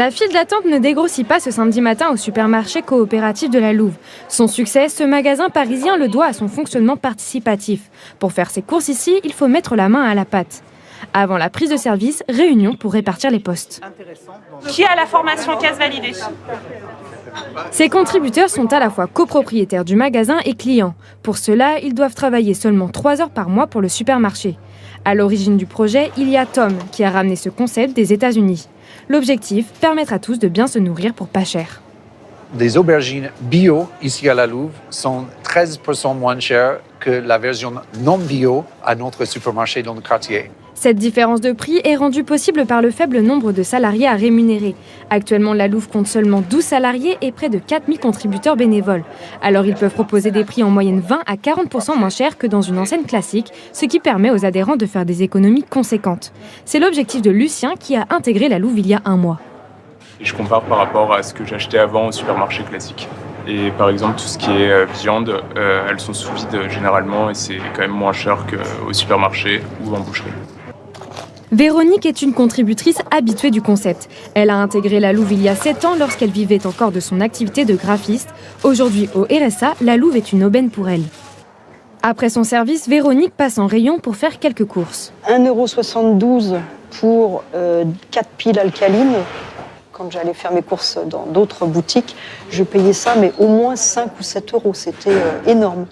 La file d'attente ne dégrossit pas ce samedi matin au supermarché coopératif de la Louve. Son succès, ce magasin parisien le doit à son fonctionnement participatif. Pour faire ses courses ici, il faut mettre la main à la pâte. Avant la prise de service, réunion pour répartir les postes. Qui a la formation caisse validée? Ces contributeurs sont à la fois copropriétaires du magasin et clients. Pour cela, ils doivent travailler seulement 3 heures par mois pour le supermarché. À l'origine du projet, il y a Tom, qui a ramené ce concept des États-Unis. L'objectif, permettre à tous de bien se nourrir pour pas cher. Les aubergines bio, ici à la Louve, sont 13% moins chères que la version non bio à notre supermarché dans le quartier. Cette différence de prix est rendue possible par le faible nombre de salariés à rémunérer. Actuellement, la Louve compte seulement 12 salariés et près de 4000 contributeurs bénévoles. Alors ils peuvent proposer des prix en moyenne 20 à 40% moins chers que dans une enseigne classique, ce qui permet aux adhérents de faire des économies conséquentes. C'est l'objectif de Lucien qui a intégré la Louve il y a un mois. Et je compare par rapport à ce que j'achetais avant au supermarché classique. Et par exemple, tout ce qui est viande, elles sont sous vide généralement et c'est quand même moins cher qu'au supermarché ou en boucherie. Véronique est une contributrice habituée du concept. Elle a intégré la Louve il y a 7 ans lorsqu'elle vivait encore de son activité de graphiste. Aujourd'hui, au RSA, la Louve est une aubaine pour elle. Après son service, Véronique passe en rayon pour faire quelques courses. 1,72 € pour 4 piles alcalines. Quand j'allais faire mes courses dans d'autres boutiques, je payais ça, mais au moins 5 ou 7 euros. C'était énorme.